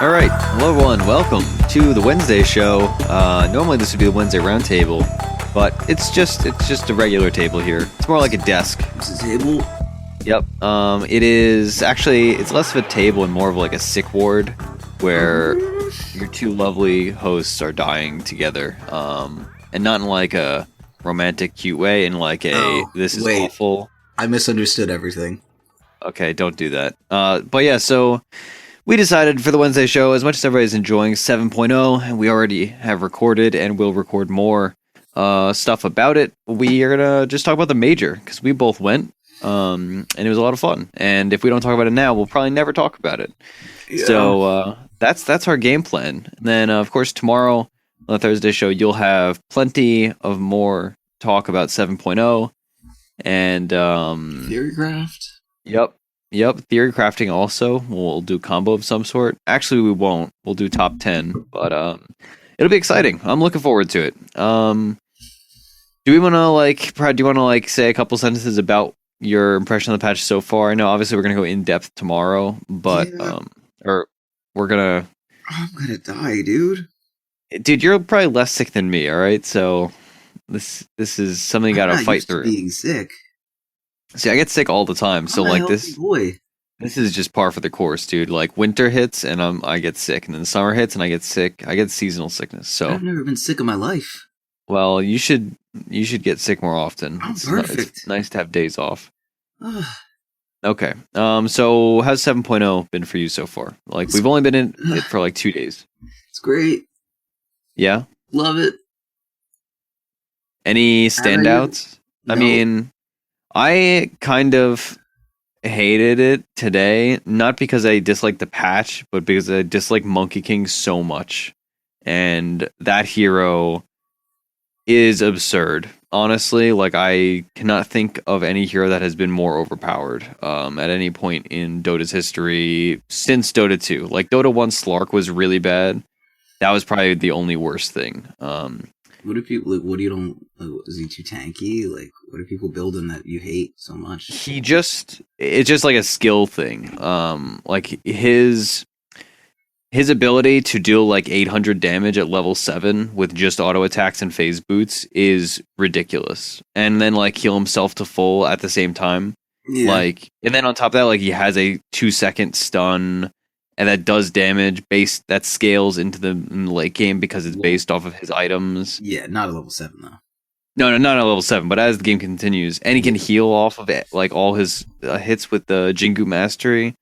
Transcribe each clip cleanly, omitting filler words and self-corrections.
All right, hello everyone. Welcome to the Wednesday show. Normally this would be the Wednesday Roundtable, but it's just a regular table here. It's more like a desk. It's a table. Yep. It is actually it's less of a table and more of like a sick ward where your two lovely hosts are dying together. And not in like a romantic, cute way. In like a this is awful. I misunderstood everything. Okay, don't do that. But yeah, so. We decided for the Wednesday show, as much as everybody's enjoying 7.0, and we already have recorded and will record more stuff about it, we are going to just talk about the major, because we both went, and it was a lot of fun. And if we don't talk about it now, we'll probably never talk about it. Yeah. So that's our game plan. And then, of course, tomorrow on the Thursday show, you'll have plenty of more talk about 7.0. And Theorycraft? Yep, theory crafting also. We'll do a combo of some sort. Actually, we won't. We'll do top 10, but it'll be exciting. I'm looking forward to it. Do we want to Prad, do you want to say a couple sentences about your impression of the patch so far? I know obviously we're going to go in depth tomorrow, but or we're going to I'm going to die, dude. Dude, you're probably less sick than me, all right? So this is something you got to fight through. Being sick. See, I get sick all the time, so this is just par for the course, dude. Like winter hits and I get sick, and then summer hits and I get sick. I get seasonal sickness. So I've never been sick in my life. Well, you should get sick more often. I'm perfect. It's nice to have days off. Okay. So how's 7.0 been for you so far? We've only been in it for 2 days. It's great. Yeah. Love it. Any standouts? No. I mean, I kind of hated it today, not because I disliked the patch, but because I dislike Monkey King so much. And that hero is absurd. Honestly, I cannot think of any hero that has been more overpowered at any point in Dota's history since Dota 2. Dota 1 Slark was really bad. That was probably the only worst thing. What do people what do you don't? Is he too tanky? What do people build in that you hate so much? It's just a skill thing. His ability to deal 800 damage at level 7 with just auto attacks and phase boots is ridiculous. And then heal himself to full at the same time. Yeah. And then on top of that, he has a 2-second stun. And that does damage that scales into the late game because it's based off of his items. Yeah, not at level 7 though. No, not at level 7. But as the game continues, and he can heal off of it, all his hits with the Jingu Mastery.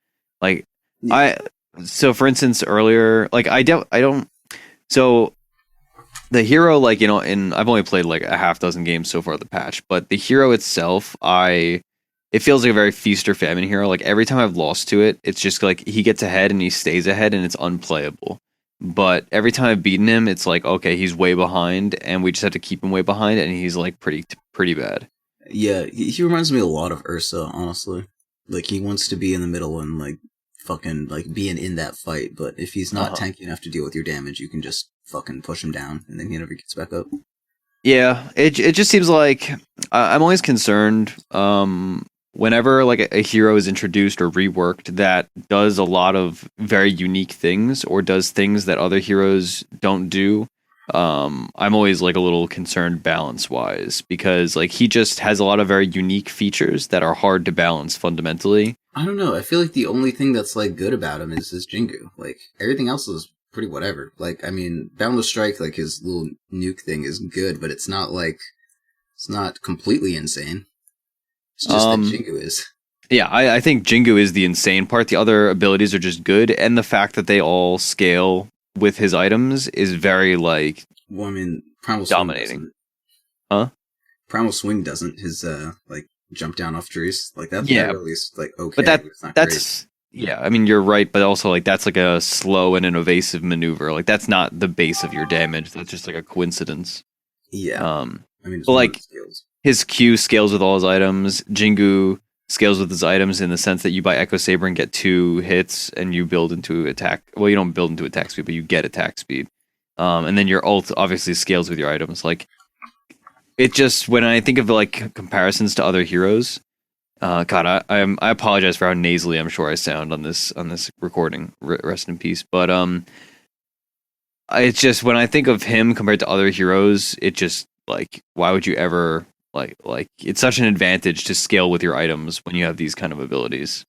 So for instance, earlier, I don't. So the hero, and I've only played a half dozen games so far of the patch, but the hero itself, it feels like a very feast or famine hero. Every time I've lost to it, it's just he gets ahead and he stays ahead and it's unplayable. But every time I've beaten him, it's okay, he's way behind and we just have to keep him way behind and he's pretty bad. Yeah, he reminds me a lot of Ursa, honestly. He wants to be in the middle and fucking being in that fight, but if he's not tanky enough to deal with your damage, you can just fucking push him down and then he never gets back up. Yeah, it just seems like I'm always concerned whenever a hero is introduced or reworked that does a lot of very unique things or does things that other heroes don't do. I'm always a little concerned balance wise because he just has a lot of very unique features that are hard to balance fundamentally. I don't know. I feel the only thing that's good about him is his Jingu. Everything else is pretty whatever. Boundless Strike, his little nuke thing is good, but it's not it's not completely insane. It's just that Jingu is. Yeah, I think Jingu is the insane part. The other abilities are just good, and the fact that they all scale with his items is very Primal dominating. Swing huh? Primal Swing doesn't. His jump down off trees that's at least okay. But it's not that's great. Yeah. I mean, you're right, but also that's a slow and an evasive maneuver. That's not the base of your damage. That's just a coincidence. Yeah. I mean, but his Q scales with all his items. Jingu scales with his items in the sense that you buy Echo Saber and get 2 hits and you build into attack. Well, you don't build into attack speed, but you get attack speed. And then your ult obviously scales with your items. It just, when I think of comparisons to other heroes, God, I apologize for how nasally I'm sure I sound on this recording. Rest in peace. But it's just when I think of him compared to other heroes, it just like why would you ever like it's such an advantage to scale with your items when you have these kind of abilities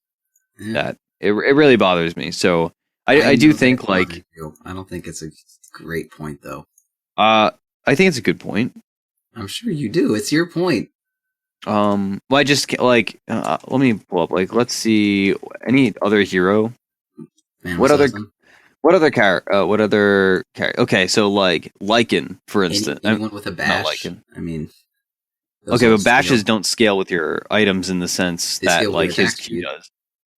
Yeah. that it really bothers me. So I know do that think it like bothers you. I don't think it's a great point though. I think it's a good point. I'm sure you do. It's your point. Well, I just like let me pull up. Like, let's see any other hero. Man, What other assassin. what other character? What other character? Okay, so like Lycan, for instance. Anyone with a Not bash. Lycan. I mean, those Okay, all but bashes scale. don't scale with your items in the sense They that scale with like his attack Q speed. does.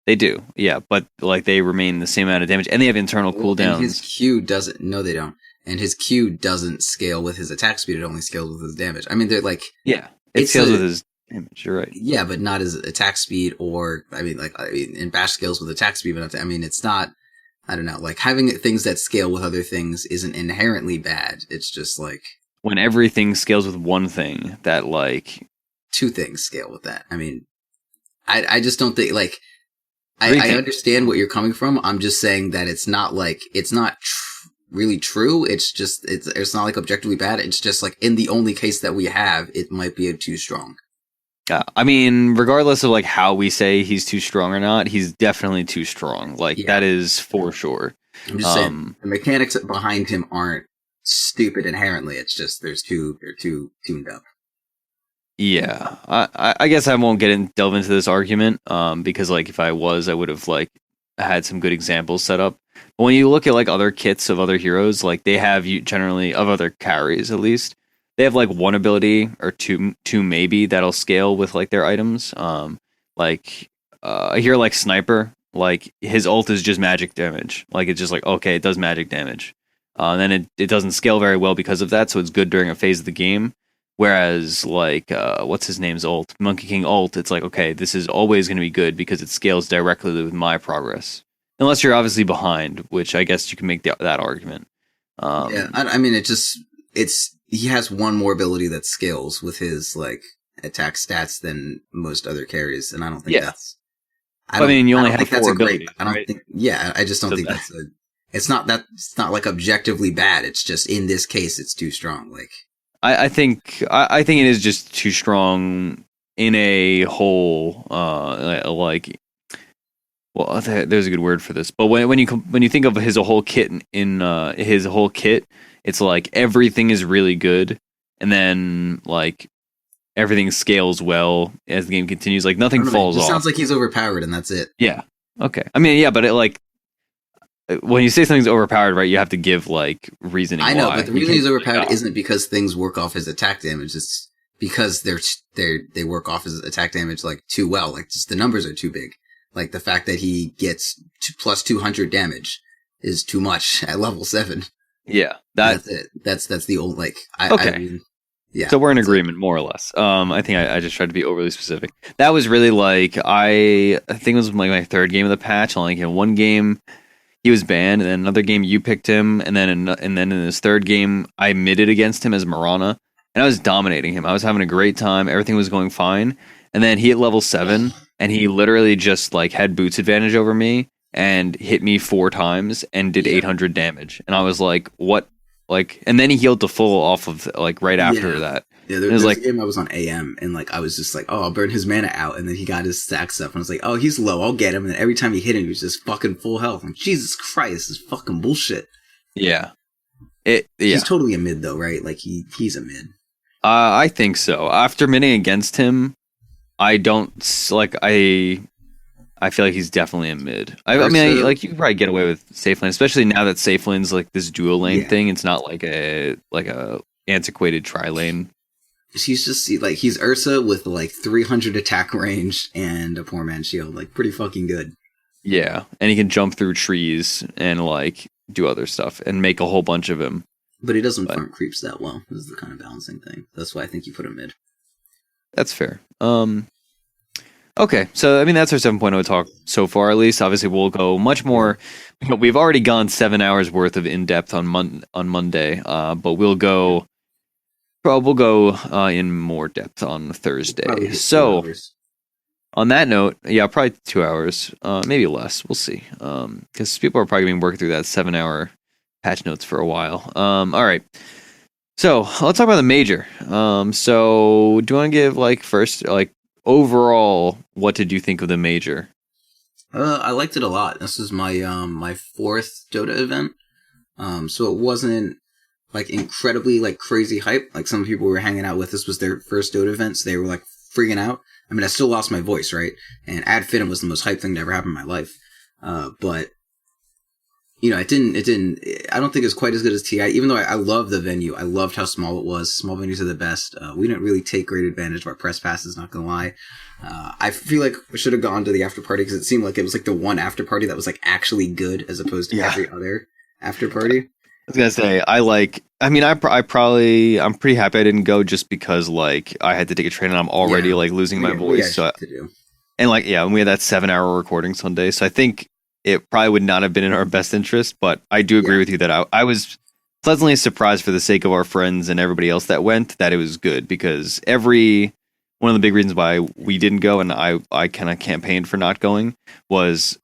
They do, yeah, but like they remain the same amount of damage, and they have internal Well, and his cooldowns. Q doesn't. No, they don't. And his Q doesn't scale with his attack speed. It only scales with his damage. I mean, they're like Yeah, it it's scales with his damage. You're right. yeah, but not his attack speed. Or I mean, and bash scales with attack speed, but not, I mean, it's not. I don't know. Like having things that scale with other things isn't inherently bad. It's just like When everything scales with one thing, that like two things scale with that. I mean, I just don't think like three I things. understand what you're coming from. I'm just saying that it's not like it's not really true. It's just it's not like objectively bad. It's just like in the only case that we have, it might be too strong. I mean, regardless of like how we say he's too strong or not, he's definitely too strong. Like Yeah. that is for sure. I'm just saying the mechanics behind him aren't stupid inherently. It's just they're too tuned up. Yeah, I guess I won't delve into this argument, because like if I was, I would have like had some good examples set up. But when you look at like other kits of other heroes, like they have generally of other carries at least, they have like one ability or two maybe that'll scale with like their items. Like a hero like Sniper, like his ult is just magic damage. Like it's just like okay, it does magic damage. And then it doesn't scale very well because of that, so it's good during a phase of the game. Whereas, like, what's his name's ult? Monkey King ult, it's like, okay, this is always going to be good because it scales directly with my progress. Unless you're obviously behind, which I guess you can make that argument. Yeah, I mean, he has one more ability that scales with his, like, attack stats than most other carries, and I don't think that's... I mean, you only have four abilities, I don't right? think... Yeah, I just don't think that's a... It's not, like, objectively bad, it's just, in this case, it's too strong, like... I think it is just too strong in a whole like well there's a good word for this, but when you think of his whole kit in his whole kit, it's like everything is really good, and then like everything scales well as the game continues, like nothing falls off. It sounds like he's overpowered and that's it. Yeah, okay, I mean, yeah, but it like when you say something's overpowered, right, you have to give like reasoning. I know, why. but the reason he's overpowered isn't because things work off his attack damage. It's because they work off his attack damage like too well. Like just the numbers are too big. Like the fact that he gets plus 200 damage is too much at level 7. Yeah, that's it. That's the old like. Okay. I mean, yeah. So we're in agreement, more or less. I think I just tried to be overly specific. That was really like I think it was like my third game of the patch. Only in one game he was banned, and then another game you picked him, and then in his third game I mided against him as Marana, and I was dominating him. I was having a great time. Everything was going fine, and then he hit level 7, and he literally just like had boots advantage over me and hit me 4 times and did 800 damage, and I was like, what? Like, and then he healed to full off of like right after that. Yeah, there's like a game I was on AM, and like I was just like, oh, I'll burn his mana out, and then he got his stacks up, and I was like, oh, he's low, I'll get him. And every time he hit him, he was just fucking full health. I'm like, Jesus Christ, this is fucking bullshit. Yeah, He's totally a mid though, right? Like he's a mid. I think so. After midding against him, I don't like I feel like he's definitely a mid. I mean, like you could probably get away with safe lane, especially now that safe lane's like this dual lane thing. It's not like a antiquated tri lane. He's just like he's Ursa with like 300 attack range and a poor man shield, like pretty fucking good. Yeah, and he can jump through trees and like do other stuff and make a whole bunch of him. But he doesn't farm creeps that well. This is the kind of balancing thing. That's why I think you put him mid. That's fair. Okay, so I mean that's our 7.0 talk so far. At least, obviously, we'll go much more. We've already gone 7 hours worth of in depth on Monday, but we'll go in more depth on Thursday. So On that note, yeah, probably 2 hours, maybe less. We'll see. Because people are probably going to be working through that 7 hour patch notes for a while. All right. So let's talk about the major. So do you want to give like first, like overall, what did you think of the major? I liked it a lot. This is my my fourth Dota event. So it wasn't like incredibly like crazy hype. Like some people we were hanging out with, this was their first Dota event, so they were like freaking out. I mean, I still lost my voice, right? And Ad Fitum was the most hype thing to ever happen in my life. But you know, it didn't. I don't think it's quite as good as TI. Even though I love the venue, I loved how small it was. Small venues are the best. We didn't really take great advantage of our press passes. Not gonna lie. I feel like we should have gone to the after party because it seemed like it was like the one after party that was like actually good as opposed to every other after party. I was gonna say I'm pretty happy I didn't go just because like I had to take a train and I'm already like losing my voice. So and like and we had that 7 hour recording Sunday, so I think it probably would not have been in our best interest. But I do agree with you that I was pleasantly surprised for the sake of our friends and everybody else that went that it was good, because one of the big reasons why we didn't go and I kind of campaigned for not going was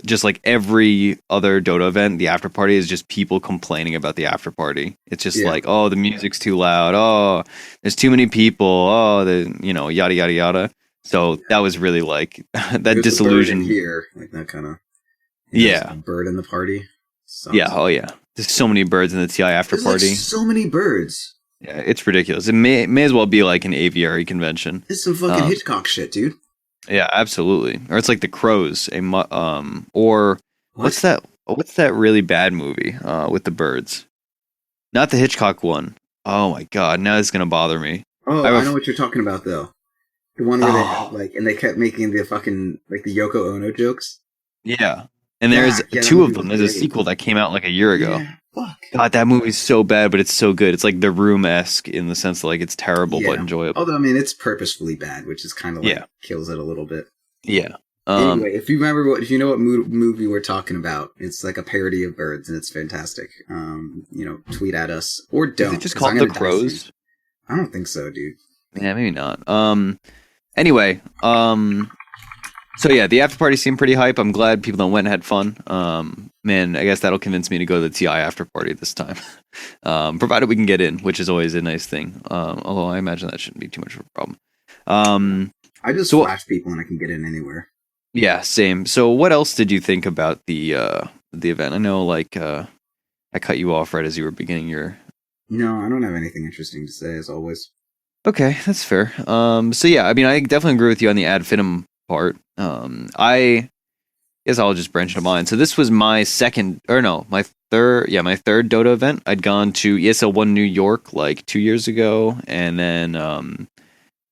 just like every other Dota event, the after party is just people complaining about the after party. It's just like, oh, the music's too loud. Oh, there's too many people. Oh, yada yada yada. So that was really like that disillusion here, like that kind of bird in the party. Sucks. Yeah, oh yeah. There's so many birds in the TI after party. Like so many birds. Yeah, it's ridiculous. It may as well be like an aviary convention. It's some fucking Hitchcock shit, dude. Yeah, absolutely. Or it's like The Crows, or what's that really bad movie with the birds? Not the Hitchcock one. Oh my god, now it's gonna bother me. Oh, I know what you're talking about though. The one where they kept making the fucking like the Yoko Ono jokes. Yeah, and there's two of them. There's a sequel that came out like a year ago. Yeah, fuck. God, that movie's so bad, but it's so good. It's like The Room-esque in the sense that like it's terrible but enjoyable. Although I mean, it's purposefully bad, which is kind of like kills it a little bit. Yeah. Anyway, if you know what movie we're talking about, it's like a parody of Birds, and it's fantastic. Tweet at us or don't. Is it just called The Crows? I don't think so, dude. Yeah, maybe not. Anyway, so yeah, the after party seemed pretty hype. I'm glad people that went and had fun. Man, I guess that'll convince me to go to the TI after party this time, provided we can get in, which is always a nice thing. Although I imagine that shouldn't be too much of a problem. I just flash people and I can get in anywhere. Yeah, same. So what else did you think about the event? I know, like, I cut you off right as you were beginning your... No, I don't have anything interesting to say, as always. Okay, that's fair. So yeah, I mean, I definitely agree with you on the ad fitum part. I guess I'll just branch into mine. So this was my third Dota event. I'd gone to ESL 1 New York like 2 years ago, and then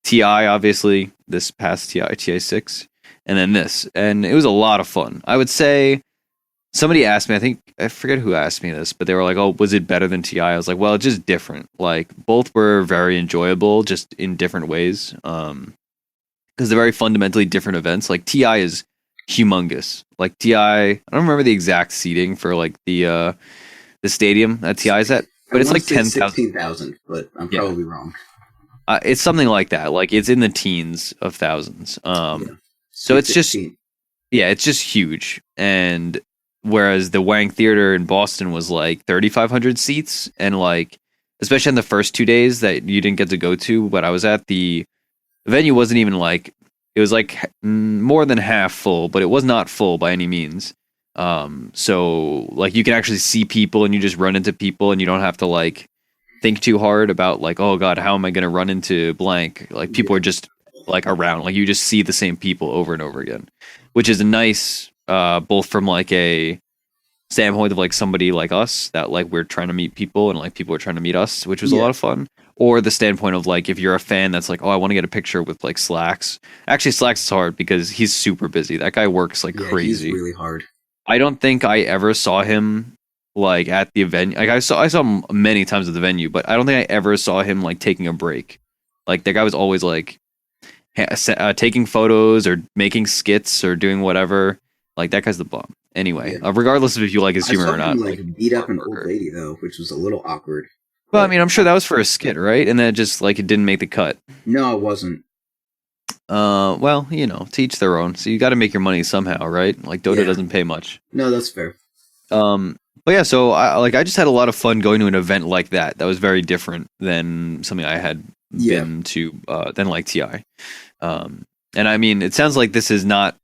TI, obviously, this past TI 6, and then this. And it was a lot of fun. I would say somebody asked me, I forget who asked me this, but they were like, oh, was it better than TI? I was like, well, it's just different. Like, both were very enjoyable, just in different ways. Because they're very fundamentally different events. Like, TI is humongous. Like, TI, I don't remember the exact seating for, like, the stadium that TI's at, but it's like 10,000. 16,000, but I'm probably wrong. It's something like that. Like, it's in the teens of thousands. So it's just, it's just huge. And whereas the Wang Theater in Boston was like 3,500 seats, and like, especially in the first 2 days that you didn't get to go to, but I was at, the venue wasn't even like, it was like more than half full, but it was not full by any means. So like, you can actually see people and you just run into people and you don't have to like think too hard about like, oh god, how am I going to run into blank? Like, people are just like around, like you just see the same people over and over again, which is nice, both from like a standpoint of like somebody like us that like we're trying to meet people and like people are trying to meet us, which was a lot of fun, or the standpoint of like if you're a fan that's like, oh, I want to get a picture with like Slacks. Actually, Slacks is hard because he's super busy. That guy works like crazy. He's really hard. I don't think I ever saw him like at the event. Like I saw him many times at the venue, but I don't think I ever saw him like taking a break. Like that guy was always like taking photos or making skits or doing whatever. Like that guy's the bomb. Anyway, regardless of if you like his humor or not. Like beat up an old lady though, which was a little awkward. Well, I mean, I'm sure that was for a skit, right? And then it just like it didn't make the cut. No, it wasn't. Well, to each their own. So you got to make your money somehow, right? Like Dota doesn't pay much. No, that's fair. But yeah, so I just had a lot of fun going to an event like that. That was very different than something I had been to than like TI. And I mean, it sounds like this is not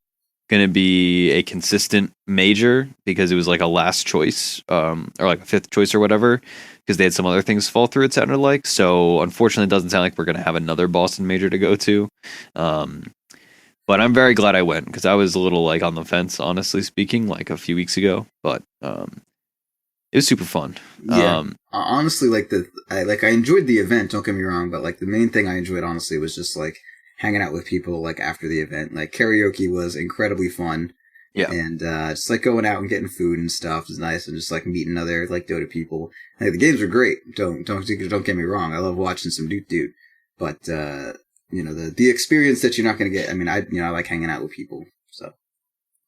going to be a consistent major because it was like a last choice, or like a fifth choice or whatever, because they had some other things fall through. It sounded like. So unfortunately, it doesn't sound like we're going to have another Boston major to go to. But I'm very glad I went because I was a little like on the fence, honestly speaking, like a few weeks ago. But it was super fun. Yeah. Honestly, like I enjoyed the event. Don't get me wrong, but like the main thing I enjoyed, honestly, was just like hanging out with people like after the event. Like karaoke was incredibly fun. Yeah. And just like going out and getting food and stuff was nice, and just like meeting other like Dota people. Like the games were great. Don't get me wrong. I love watching some Doot, but the experience that you're not going to get. I mean, I like hanging out with people. So.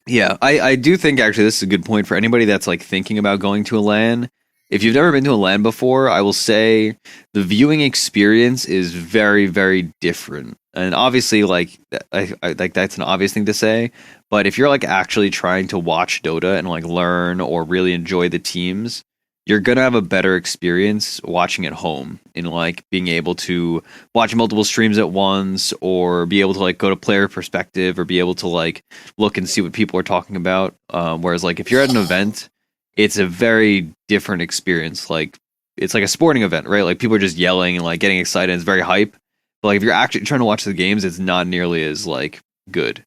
Yeah, I do think actually this is a good point for anybody that's like thinking about going to a LAN. If you've never been to a LAN before, I will say the viewing experience is very, very different. And obviously, like, I like that's an obvious thing to say. But if you're like actually trying to watch Dota and like learn or really enjoy the teams, you're gonna have a better experience watching at home in like being able to watch multiple streams at once or be able to like go to player perspective or be able to like look and see what people are talking about. Whereas like if you're at an event, it's a very different experience. Like it's like a sporting event, right? Like people are just yelling and like getting excited. It's very hype. But like if you're actually trying to watch the games, it's not nearly as like good.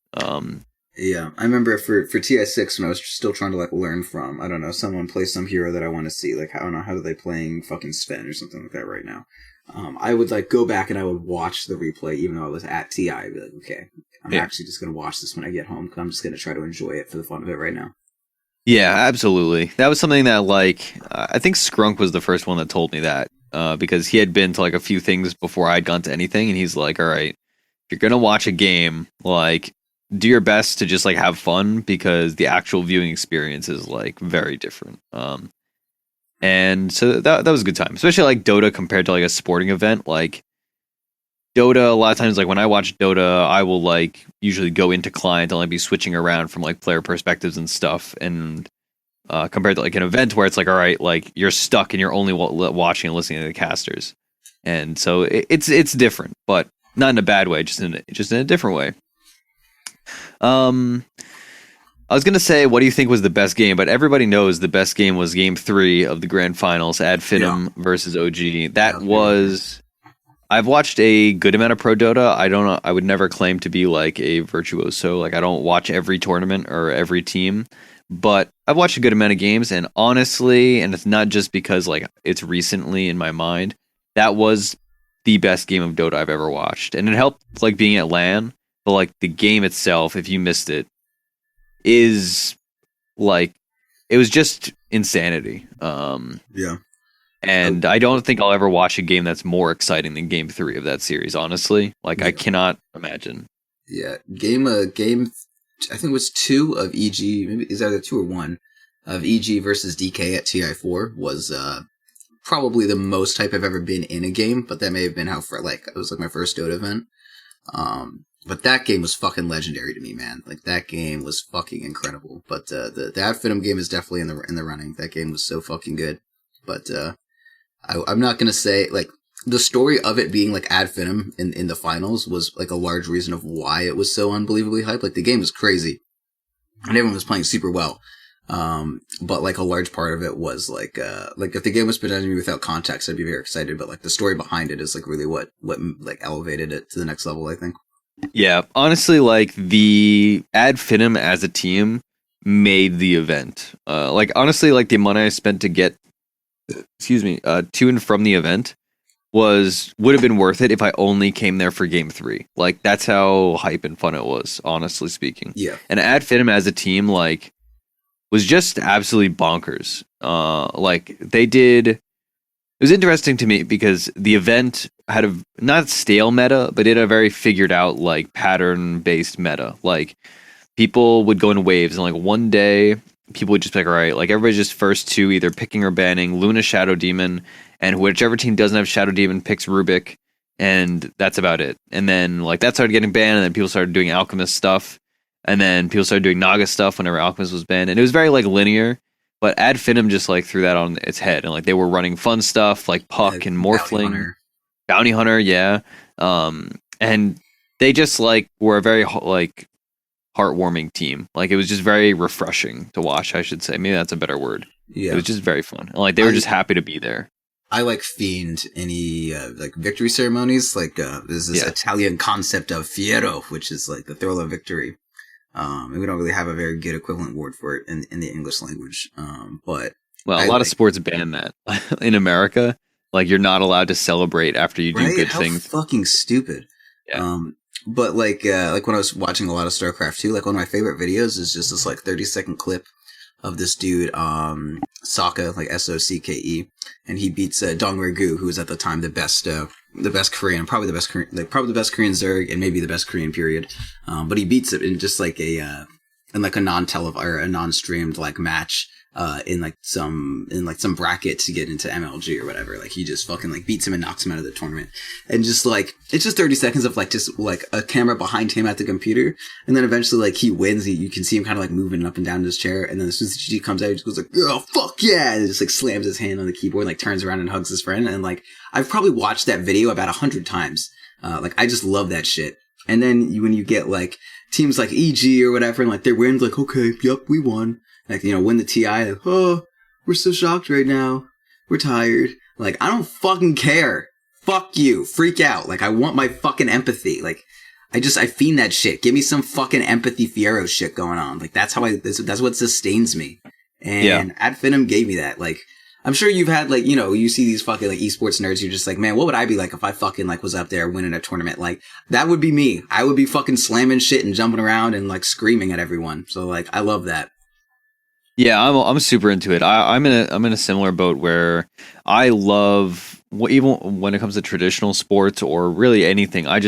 Yeah, I remember for TI6 when I was still trying to like learn from, I don't know, someone play some hero that I want to see. Like, I don't know, how are they playing fucking Sven or something like that right now? I would like go back and I would watch the replay even though I was at TI. I'd be like, okay, I'm actually just going to watch this when I get home because I'm just going to try to enjoy it for the fun of it right now. Yeah, absolutely. That was something that like, I think Skrunk was the first one that told me that because he had been to like a few things before I'd gone to anything. And he's like, all right, if you're going to watch a game, like, do your best to just like have fun because the actual viewing experience is like very different. And so that was a good time, especially like Dota compared to like a sporting event. Like Dota, a lot of times, like when I watch Dota, I will like usually go into client and like be switching around from like player perspectives and stuff. And compared to like an event where it's like, all right, like you're stuck and you're only watching and listening to the casters. And so it's different, but not in a bad way, just in a different way. I was gonna say, what do you think was the best game? But everybody knows the best game was Game 3 of the Grand Finals, Ad Finum versus OG. That was. I've watched a good amount of Pro Dota. I don't know. I would never claim to be like a virtuoso. Like I don't watch every tournament or every team, but I've watched a good amount of games. And honestly, and it's not just because like it's recently in my mind, that was the best game of Dota I've ever watched, and it helped like being at LAN. But like the game itself, if you missed it, is like it was just insanity. Yeah. And I don't think I'll ever watch a game that's more exciting than Game 3 of that series, honestly. Like I cannot imagine. Yeah. Game I think it was 2 of EG, maybe it's either 2 or 1 of EG versus DK at TI4 was probably the most hype I've ever been in a game, but that may have been it was like my first Dota event. But that game was fucking legendary to me, man. Like that game was fucking incredible. But the Ad Finum game is definitely in the running. That game was so fucking good. But I'm not gonna say like the story of it being like Ad Finum in the finals was like a large reason of why it was so unbelievably hyped. Like the game was crazy, and everyone was playing super well. But like a large part of it was like if the game was presented to me without context, I'd be very excited. But like the story behind it is like really what like elevated it to the next level, I think. Yeah, honestly, like the Ad Finum as a team made the event. Like honestly, like the money I spent to get, to and from the event would have been worth it if I only came there for Game 3. Like that's how hype and fun it was, honestly speaking. Yeah. And Ad Finum as a team, like, was just absolutely bonkers. Like they did. It was interesting to me because the event had a not stale meta, but it had a very figured out like pattern based meta. Like people would go in waves, and like one day people would just be like, all right, like everybody's just first to either picking or banning Luna Shadow Demon, and whichever team doesn't have Shadow Demon picks Rubik, and that's about it. And then like that started getting banned, and then people started doing Alchemist stuff, and then people started doing Naga stuff whenever Alchemist was banned, and it was very like linear. But Ad Finum just like threw that on its head, and like they were running fun stuff like Puck and Morphling, Bounty Hunter, yeah. And they just like were a very like heartwarming team. Like it was just very refreshing to watch, I should say. Maybe that's a better word. Yeah, it was just very fun. And, like they were just happy to be there. I like fiend any like victory ceremonies. Like there's this Italian concept of fiero, which is like the thrill of victory. And we don't really have a very good equivalent word for it in the English language. But a lot of sports ban that in America. Like you're not allowed to celebrate after you do good things. Fucking stupid. Yeah. But like when I was watching a lot of StarCraft 2, like one of my favorite videos is just this like 30-second clip of this dude, Sokka, like Socke, and he beats Dongre Gu, who was at the time the best Korean, probably the best Korean Zerg, and maybe the best Korean period. But he beats it in just like a non-streamed like match. In some bracket to get into MLG or whatever. Like he just fucking like beats him and knocks him out of the tournament. And just like, it's just 30 seconds of like just like a camera behind him at the computer. And then eventually like he wins. You can see him kind of like moving up and down in his chair. And then as soon as the GG comes out, he just goes like, oh fuck yeah. And just like slams his hand on the keyboard, like turns around and hugs his friend. And like, I've probably watched that video about 100 times. Like I just love that shit. And then when you get like teams like EG or whatever, and like their wins, like, okay, yep, we won. Like, you know, win the TI, like, oh, we're so shocked right now. We're tired. Like, I don't fucking care. Fuck you. Freak out. Like, I want my fucking empathy. Like, I fiend that shit. Give me some fucking empathy Fiero shit going on. Like, that's what sustains me. And Ad Finum gave me that. Like, I'm sure you've had, like, you know, you see these fucking, like, esports nerds, you're just like, man, what would I be like if I fucking, like, was up there winning a tournament? Like, that would be me. I would be fucking slamming shit and jumping around and, like, screaming at everyone. So, like, I love that. Yeah, I'm super into it. I'm in a similar boat where I love, even when it comes to traditional sports or really anything. I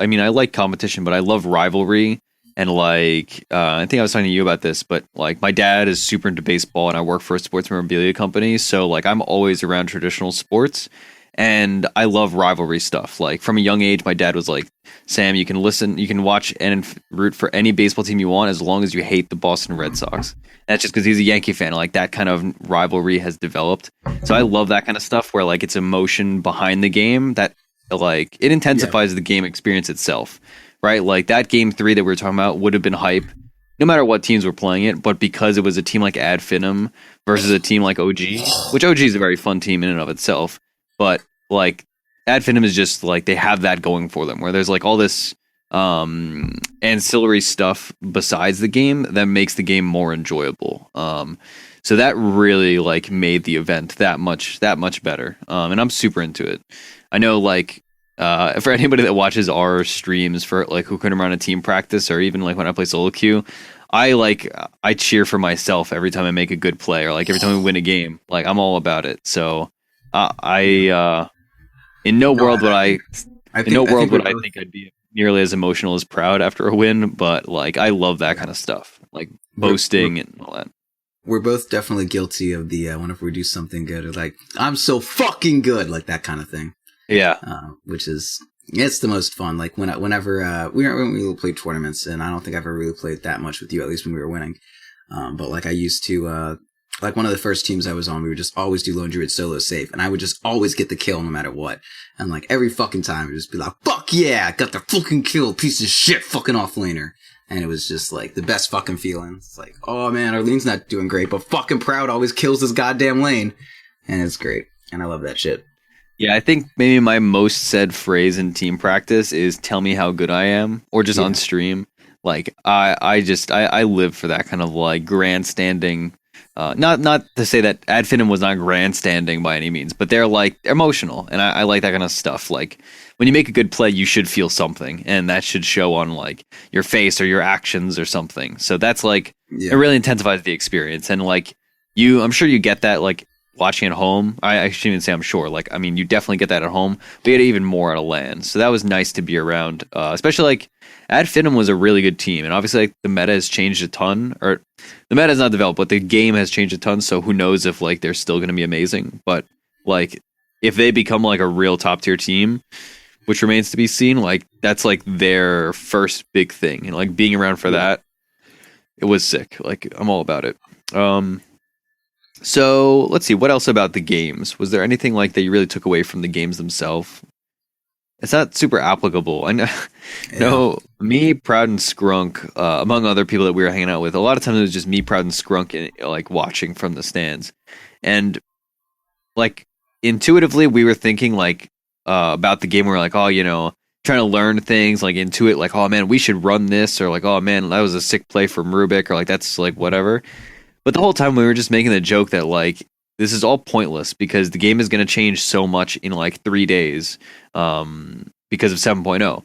like competition, but I love rivalry. And like, I think I was talking to you about this, but like my dad is super into baseball and I work for a sports memorabilia company. So like I'm always around traditional sports. And I love rivalry stuff. Like from a young age, my dad was like, Sam, you can watch and root for any baseball team you want as long as you hate the Boston Red Sox. And that's just because he's a Yankee fan. Like that kind of rivalry has developed. So I love that kind of stuff where like it's emotion behind the game that like it intensifies the game experience itself, right? Like that game 3 that we were talking about would have been hype no matter what teams were playing it. But because it was a team like Ad Finum versus a team like OG, which OG is a very fun team in and of itself. But like Ad Finum is just like they have that going for them where there's like all this ancillary stuff besides the game that makes the game more enjoyable. So that really like made the event that much better. And I'm super into it. I know like for anybody that watches our streams for like who couldn't run a team practice or even like when I play solo queue, I cheer for myself every time I make a good play or like every time we win a game. Like I'm all about it. So in no world would I think I'd be nearly as emotional as Proud after a win, but like I love that kind of stuff, like boasting and all that. We're both definitely guilty of the whenever we do something good, or like I'm so fucking good, like that kind of thing. Yeah, which is it's the most fun. Like whenever we played tournaments, and I don't think I've ever really played that much with you, at least when we were winning. But like I used to. Like one of the first teams I was on, we would just always do Lone Druid solo safe, and I would just always get the kill no matter what. And like every fucking time, it would just be like, "Fuck yeah, got the fucking kill, piece of shit, fucking offlaner." And it was just like the best fucking feeling. It's like, oh man, our lane's not doing great, but fucking Proud always kills his goddamn lane, and it's great, and I love that shit. Yeah, I think maybe my most said phrase in team practice is "Tell me how good I am," or just on stream. Like I live for that kind of like grandstanding. Not to say that Ad Finum was not grandstanding by any means, but they're like emotional, and I like that kind of stuff. Like when you make a good play, you should feel something, and that should show on like your face or your actions or something. So that's like it really intensifies the experience, and like I'm sure you get that like watching at home. I shouldn't even say I'm sure. Like I mean, you definitely get that at home, but you get it even more at a LAN. So that was nice to be around, especially like Ad Finum was a really good team, and obviously like the meta has changed a ton, or the meta has not developed, but the game has changed a ton. So who knows if like they're still going to be amazing? But like if they become like a real top tier team, which remains to be seen. Like that's like their first big thing, and like being around for that, it was sick. Like I'm all about it. So let's see, what else about the games? Was there anything like that you really took away from the games themselves? It's not super applicable. I know, no, me, Proud, and Scrunk, among other people that we were hanging out with. A lot of times it was just me, Proud, and Scrunk, and like watching from the stands, and like intuitively we were thinking like about the game. We were like, oh, you know, trying to learn things like into it, like, oh man, we should run this, or like, oh man, that was a sick play from Rubik, or like that's like whatever. But the whole time we were just making the joke that like this is all pointless because the game is going to change so much in like 3 days because of 7.0.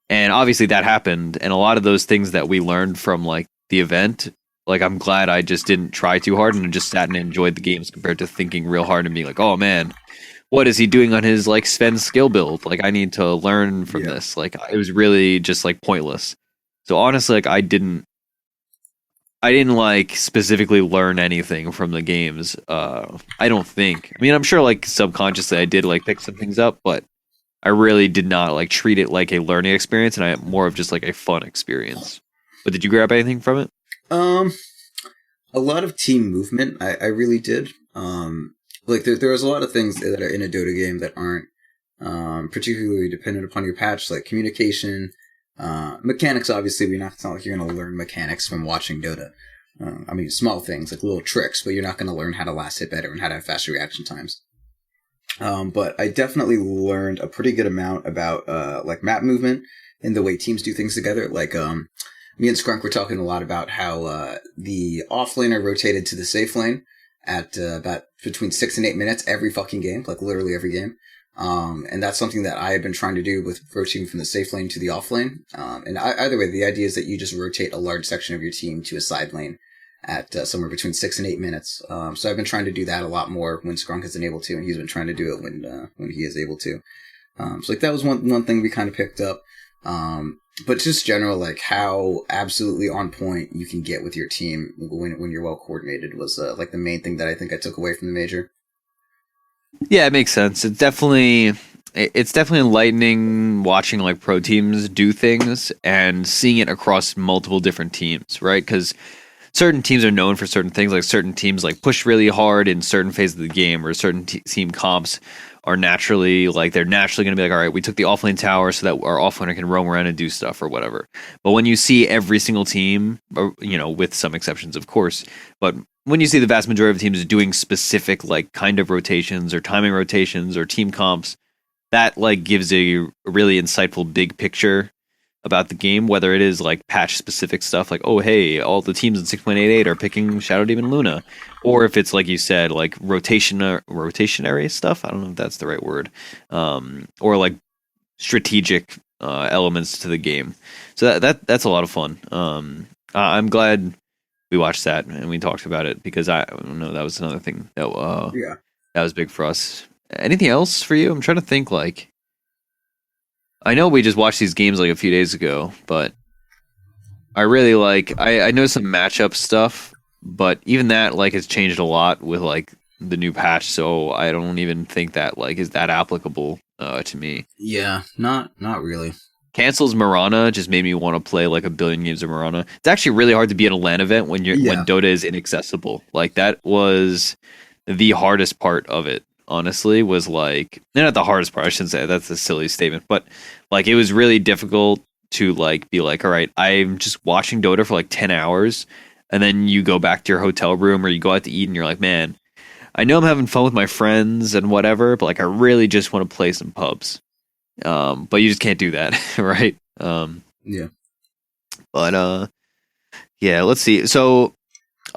And obviously that happened. And a lot of those things that we learned from like the event, like I'm glad I just didn't try too hard and just sat and enjoyed the games compared to thinking real hard and being like, oh man, what is he doing on his like Sven skill build? Like I need to learn from this. Like it was really just like pointless. So honestly, like I didn't like specifically learn anything from the games. I don't think. I mean, I'm sure like subconsciously I did like pick some things up, but I really did not like treat it like a learning experience, and I more of just like a fun experience. But did you grab anything from it? A lot of team movement. I really did. Like there was a lot of things that are in a Dota game that aren't particularly dependent upon your patch, like communication. Mechanics, obviously, it's not like you're going to learn mechanics from watching Dota. I mean, small things, like little tricks, but you're not going to learn how to last hit better and how to have faster reaction times. But I definitely learned a pretty good amount about, like map movement and the way teams do things together. Like, me and Scrunk were talking a lot about how, the offlaner rotated to the safe lane at, about between 6 and 8 minutes every fucking game, like literally every game. And that's something that I have been trying to do with rotating from the safe lane to the off lane. And either way, the idea is that you just rotate a large section of your team to a side lane at somewhere between 6 and 8 minutes. So I've been trying to do that a lot more when Scrunk isn't able to, and he's been trying to do it when he is able to. So like that was one thing we kind of picked up. But just general, like how absolutely on point you can get with your team when you're well coordinated was like the main thing that I think I took away from the major. Yeah, it makes sense. It's definitely enlightening watching like pro teams do things and seeing it across multiple different teams, right? Because certain teams are known for certain things, like certain teams like push really hard in certain phases of the game, or certain team comps are naturally going to be like, all right, we took the offlane tower so that our offlaner can roam around and do stuff or whatever. But when you see every single team, you know, with some exceptions, of course, but when you see the vast majority of teams doing specific like kind of rotations or timing rotations or team comps, that like gives a really insightful big picture about the game, whether it is like patch specific stuff like, oh hey, all the teams in 6.88 are picking Shadow Demon Luna, or if it's like you said, like rotationary stuff, I don't know if that's the right word, or like strategic elements to the game. So that's a lot of fun. I'm glad we watched that and we talked about it, because I don't know, that was another thing that that was big for us. Anything else for you? I'm trying to think. Like, I know we just watched these games like a few days ago, but I really like. I know some matchup stuff, but even that like has changed a lot with like the new patch. So I don't even think that like is that applicable to me. Yeah, not really. Cancels Mirana just made me want to play like a billion games of Mirana. It's actually really hard to be at a LAN event when when Dota is inaccessible. Like that was the hardest part of it. Honestly, was like, not the hardest part, I shouldn't say, that's a silly statement, but like it was really difficult to like be like, all right, I'm just watching Dota for like 10 hours, and then you go back to your hotel room or you go out to eat and you're like, man, I know I'm having fun with my friends and whatever, but like I really just want to play some pubs. But you just can't do that, right? Yeah. But yeah, let's see. So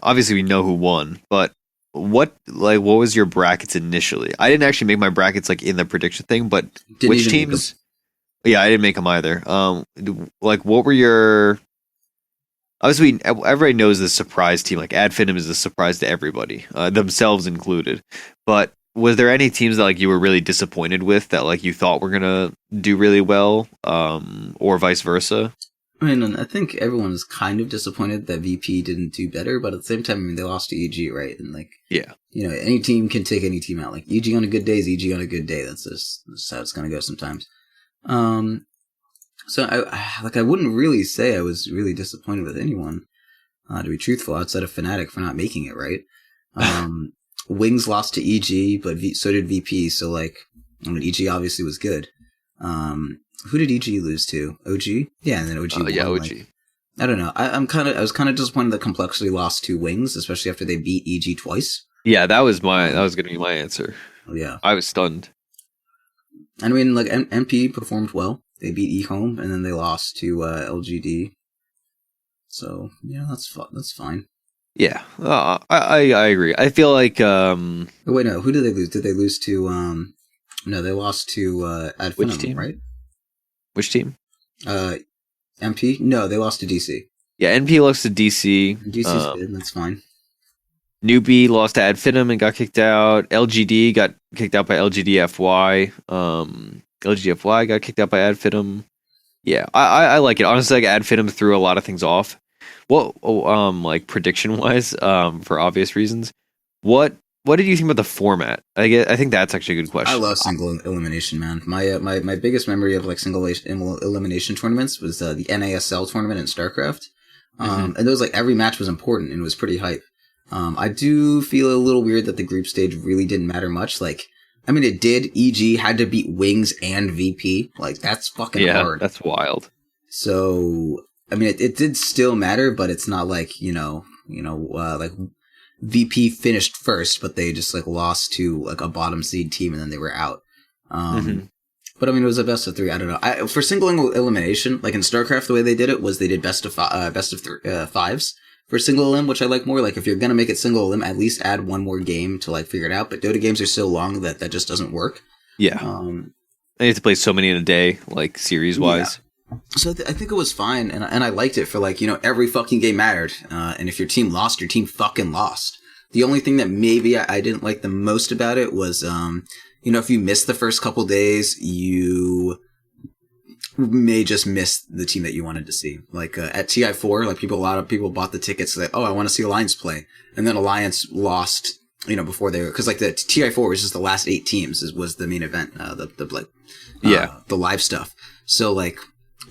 obviously we know who won, but what was your brackets initially? I didn't actually make my brackets like in the prediction thing, but which teams? Yeah, I didn't make them either. Like what were your? Obviously, everybody knows the surprise team. Like Adfinem is a surprise to everybody, themselves included. But was there any teams that like you were really disappointed with that like you thought were gonna do really well, or vice versa? I mean, I think everyone is kind of disappointed that VP didn't do better, but at the same time, I mean, they lost to EG, right? And like, yeah, you know, any team can take any team out. Like EG on a good day is EG on a good day. That's how it's gonna go sometimes. So I wouldn't really say I was really disappointed with anyone, to be truthful, outside of Fnatic for not making it right. Wings lost to EG, but so did VP. So like, I mean, EG obviously was good. Who did EG lose to? OG? Yeah, and then OG won. Yeah, OG. Like, I don't know. I was kind of disappointed that Complexity lost to Wings, especially after they beat EG twice. Yeah, that was going to be my answer. Yeah, I was stunned. I mean, like MP performed well. They beat eHome, and then they lost to LGD. So yeah, that's fine. Yeah, I agree. I feel like Oh, wait, no. Who did they lose? Did they lose to? No, they lost to Ad which Finum, team? right? Which team? MP? No, they lost to DC. Yeah, NP lost to DC. DC's good. That's fine. Newbie lost to Ad Finum and got kicked out. LGD got kicked out by LGDFY. LGDFY got kicked out by Ad Finum. Yeah, I like it. Honestly, like Ad Finum threw a lot of things off. Well, like prediction wise, for obvious reasons. What did you think about the format? I think that's actually a good question. I love single elimination, man. My biggest memory of like single elimination tournaments was the NASL tournament in StarCraft. And those like every match was important and it was pretty hype. I do feel a little weird that the group stage really didn't matter much. Like, I mean, it did. EG had to beat Wings and VP. Like, that's fucking hard. That's wild. So, I mean, it did still matter, but it's not like, like VP finished first, but they just like lost to like a bottom seed team and then they were out. But I mean, it was a best of three. I don't know. For single elimination, like in StarCraft, the way they did it was they did best of fives for single elim, which I like more. Like if you're gonna make it single elim, at least add one more game to like figure it out. But Dota games are so long that just doesn't work. Yeah. I have to play so many in a day, like series wise. Yeah. So I think it was fine, and I liked it for like, every fucking game mattered. And if your team lost, your team fucking lost. The only thing that maybe I didn't like the most about it was, if you missed the first couple days, you may just miss the team that you wanted to see. Like at TI4, like a lot of people bought the tickets like, oh, I want to see Alliance play, and then Alliance lost, before they were, because like the TI4 was just the last 8 teams was the main event, the live stuff. So like,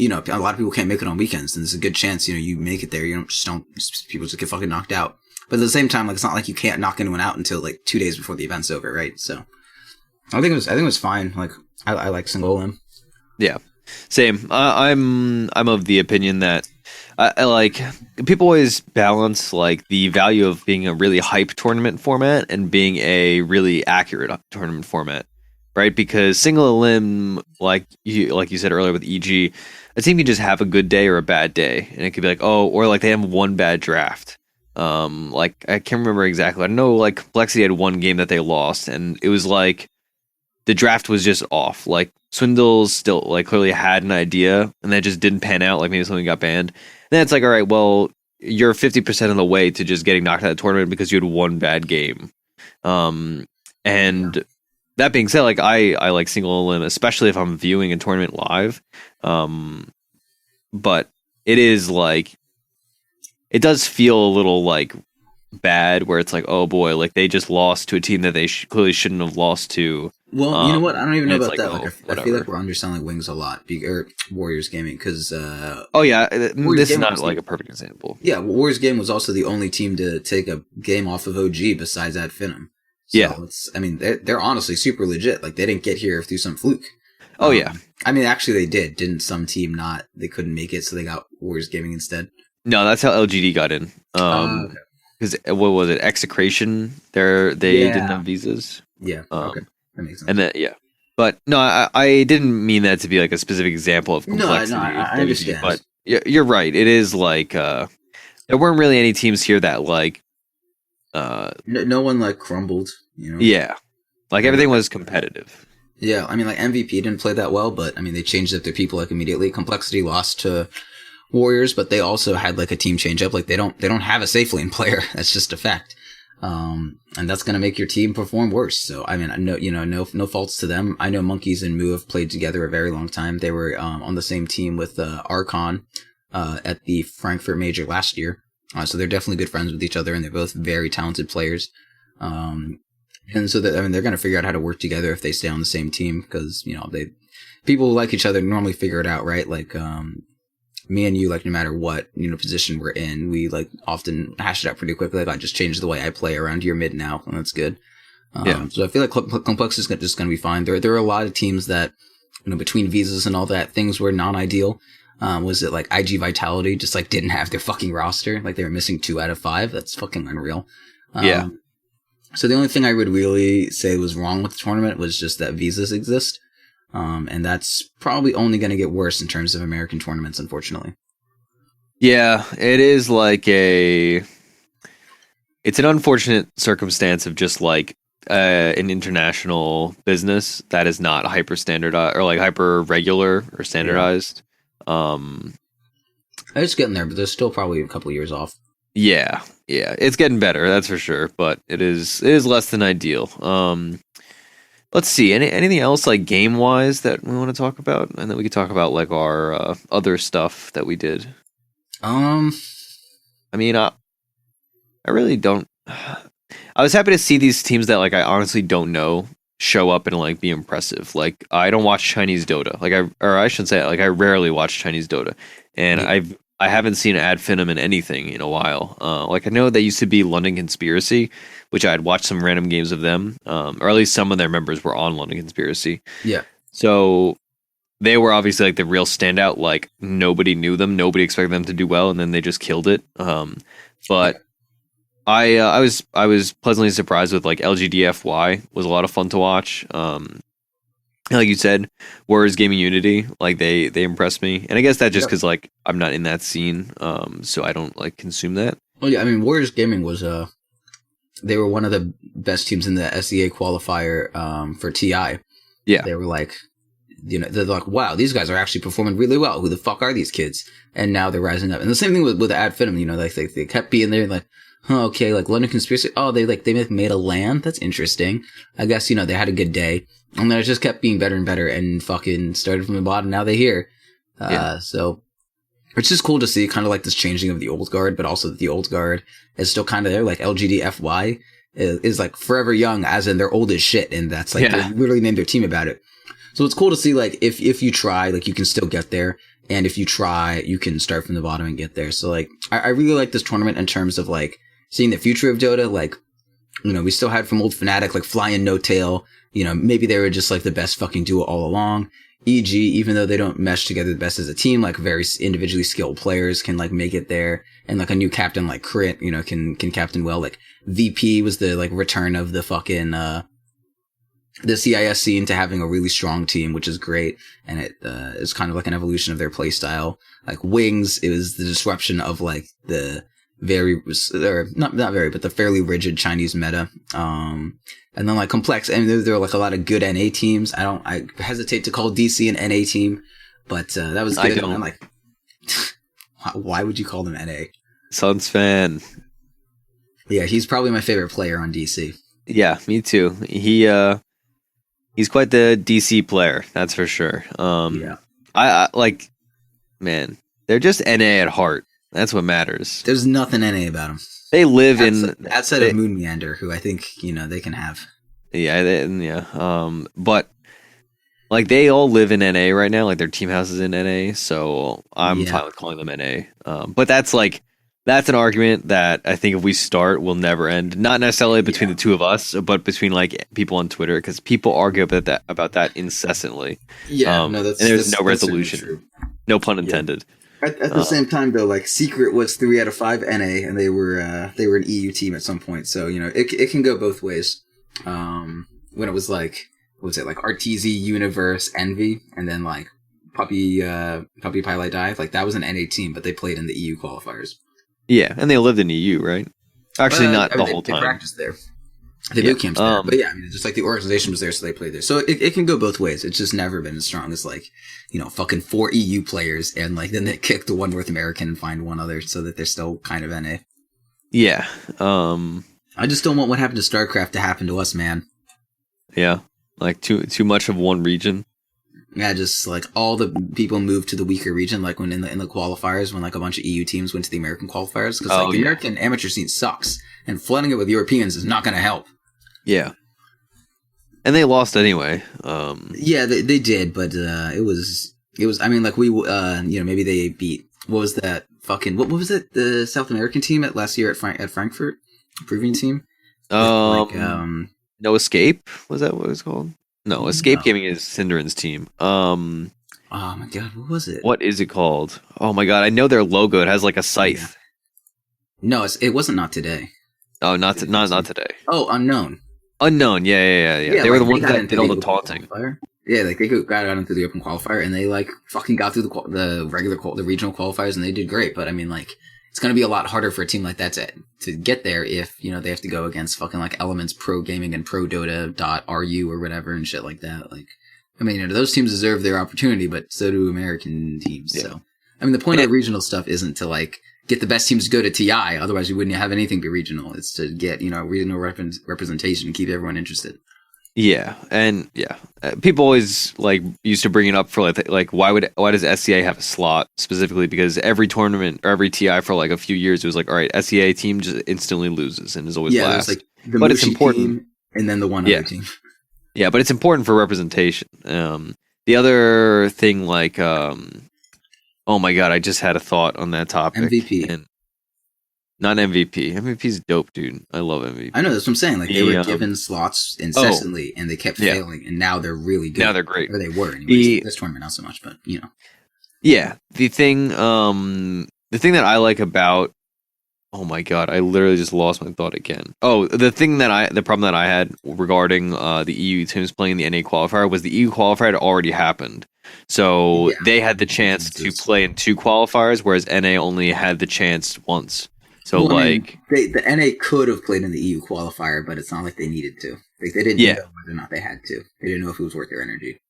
a lot of people can't make it on weekends, and there's a good chance, you make it there. People just get fucking knocked out. But at the same time, like it's not like you can't knock anyone out until like 2 days before the event's over, right? So I think it was fine. Like I like single elim. Yeah. Same. I'm of the opinion that I like people always balance like the value of being a really hype tournament format and being a really accurate tournament format, right? Because single elim, like you said earlier with EG, a team can just have a good day or a bad day, and it could be like, oh, or like they have one bad draft. Like I can't remember exactly. I know like Complexity had one game that they lost, and it was like the draft was just off. Like Swindles still like clearly had an idea, and that just didn't pan out. Like maybe something got banned. And then it's like, all right, well, you're 50% of the way to just getting knocked out of the tournament because you had one bad game. And that being said, like I like single elim, especially if I'm viewing a tournament live. But it is like it does feel a little like bad where it's like, oh boy, like they just lost to a team that they clearly shouldn't have lost to. Well, you know what? I don't even know about like, that. oh, like, I feel like we're underselling Wings a lot, or Warriors Gaming, because oh yeah, this is not like a perfect example. Yeah, Warriors Gaming was also the only team to take a game off of OG besides Ad Finum. So yeah, they're honestly super legit. Like they didn't get here through some fluke. Oh yeah, I mean, actually they did. Didn't some team not? They couldn't make it, so they got Warriors Gaming instead. No, that's how LGD got in. Okay. Because what was it? Execration. They didn't have visas. Yeah. Okay. That makes sense. And then but no, I didn't mean that to be like a specific example of complexity. No, I understand. But you're right. It is like there weren't really any teams here that like no one like crumbled. Yeah, like everything was competitive. Yeah, I mean, like MVP didn't play that well, but I mean they changed up their people like immediately. Complexity lost to Warriors, but they also had like a team change up. Like they don't have a safe lane player. That's just a fact. And that's going to make your team perform worse. So, I mean, no faults to them. I know Monkeys and Moo have played together a very long time. They were, on the same team with, Archon, at the Frankfurt Major last year. So they're definitely good friends with each other, and they're both very talented players. And so that, I mean, they're going to figure out how to work together if they stay on the same team, because, people who like each other normally figure it out, right? Like, me and you, like, no matter what, position we're in, we, like, often hash it out pretty quickly. Like, I just changed the way I play around your mid now, and that's good. So I feel like Complex is just going to be fine. There are a lot of teams that, between visas and all that, things were non-ideal. Was it like IG Vitality just like didn't have their fucking roster? Like they were missing 2 out of 5. That's fucking unreal. So the only thing I would really say was wrong with the tournament was just that visas exist. And that's probably only going to get worse in terms of American tournaments, unfortunately. Yeah, it is like it's an unfortunate circumstance of just like an international business that is not hyper standardized or like hyper regular or standardized. It's getting there, but there's still probably a couple of years off. Yeah, it's getting better, that's for sure, but it is less than ideal. Let's see, anything else like game wise that we want to talk about, and then we could talk about like our other stuff that we did. I mean, I really don't. I was happy to see these teams that like I honestly don't know show up and like be impressive. Like I don't watch Chinese Dota. Like I shouldn't say it, like I rarely watch Chinese Dota, and I haven't seen Ad Finum in anything in a while. Like I know they used to be London Conspiracy, which I had watched some random games of them, or at least some of their members were on London Conspiracy. Yeah. So they were obviously like the real standout. Like nobody knew them, nobody expected them to do well, and then they just killed it. But I was pleasantly surprised with like LGDFY was a lot of fun to watch. Like you said, Warriors Gaming Unity, like they impressed me, and I guess that just because like I'm not in that scene, so I don't like consume that. Well, yeah, I mean Warriors Gaming was they were one of the best teams in the SEA qualifier for TI. Yeah, they were like, they're like, wow, these guys are actually performing really well. Who the fuck are these kids? And now they're rising up. And the same thing with Ad Finum, like they kept being there, like, huh, okay, like London Conspiracy. Oh, they made a land. That's interesting. I guess, they had a good day. And then it just kept being better and better and fucking started from the bottom. Now they're here. So it's just cool to see kind of like this changing of the old guard, but also that the old guard is still kind of there. Like LGDFY is like forever young, as in they're old as shit. And that's like, they literally named their team about it. So it's cool to see like if you try, like you can still get there. And if you try, you can start from the bottom and get there. So like, I really like this tournament in terms of like seeing the future of Dota. Like, we still had from old Fnatic, like Fly and No Tail. Maybe they were just like the best fucking duo all along. EG, even though they don't mesh together the best as a team, like very individually skilled players can like make it there. And like a new captain like Crit, can captain well. Like VP was the like return of the fucking, the CIS scene to having a really strong team, which is great. And it is kind of like an evolution of their play style. Like Wings, it was the disruption of like the the fairly rigid Chinese meta. And then like Complex, and there were like a lot of good NA teams. I hesitate to call DC an NA team, but that was good. I'm like, why would you call them NA? Suns fan. Yeah, he's probably my favorite player on DC. Yeah, me too. He's quite the DC player, that's for sure. I like, man, they're just NA at heart. That's what matters. There's nothing NA about them. They live outside of Moon Meander, who I think they can have. But like they all live in NA right now. Like their team house is in NA, so I'm fine with calling them NA. But that's an argument that I think if we start will never end. Not necessarily between the two of us, but between like people on Twitter, because people argue about that incessantly. Yeah, there's no resolution. No pun intended. At the same time, though, like Secret was 3 out of 5 NA, and they were an EU team at some point. So it can go both ways. When it was like, what was it, like RTZ, Universe, Envy, and then like Puppy Pilot Dive, like that was an NA team, but they played in the EU qualifiers. Yeah, and they lived in EU, right? Actually, not the whole time. They practiced there. They boot camps there. But yeah, I mean, just like the organization was there, so they played there. So it can go both ways. It's just never been as strong as like, fucking 4 EU players, and like then they kick the one North American and find one other, so that they're still kind of NA. Yeah. I just don't want what happened to StarCraft to happen to us, man. Yeah, like too much of one region. Yeah, just like all the people moved to the weaker region, like when in the qualifiers, when like a bunch of EU teams went to the American qualifiers, because the American amateur scene sucks, and flooding it with Europeans is not going to help. Yeah. And they lost anyway. Yeah, they did, but it was. I mean, like maybe they beat. What was that fucking? What was it? The South American team at last year at Frankfurt, Peruvian team. No Escape, was that what it was called? No, Escape Gaming is Cinderen's team. Oh my god, what was it? What is it called? Oh my god, I know their logo. It has like a scythe. Yeah. No, it wasn't Not Today. Oh, not today. Oh, Unknown. Unknown, yeah. They were the ones that did all the taunting. Yeah, like they got out into the open qualifier, and they like fucking got through the regional qualifiers, and they did great. But I mean, like, it's gonna be a lot harder for a team like that to get there if they have to go against fucking like Elements Pro Gaming and Pro Dota .ru or whatever and shit like that. Like, I mean, those teams deserve their opportunity, but so do American teams. Yeah. So, I mean, the point of regional stuff isn't to like get the best teams to go to TI. Otherwise, you wouldn't have anything be regional. It's to get regional representation and keep everyone interested. Yeah, and people always like used to bring it up for like why does SCA have a slot specifically? Because every tournament or every TI for like a few years it was like, all right, SCA team just instantly loses and is always last. Like but it's important, team and then the one other team. Yeah, but it's important for representation. The other thing, like, oh my god, I just had a thought on that topic. MVP. And not MVP. MVP's dope, dude. I love MVP. I know, that's what I'm saying. Like, they were given slots incessantly, and they kept failing, and now they're really good. Now they're great. Or they were, anyways. This tournament, not so much, but, Yeah, the thing that I like about... Oh my god, I literally just lost my thought again. Oh, the problem that I had regarding the EU teams playing the NA qualifier was the EU qualifier had already happened. So they had the chance to play in 2 qualifiers, whereas NA only had the chance once. So, the NA could have played in the EU qualifier, but it's not like they needed to. Like, they didn't know whether or not they had to. They didn't know if it was worth their energy.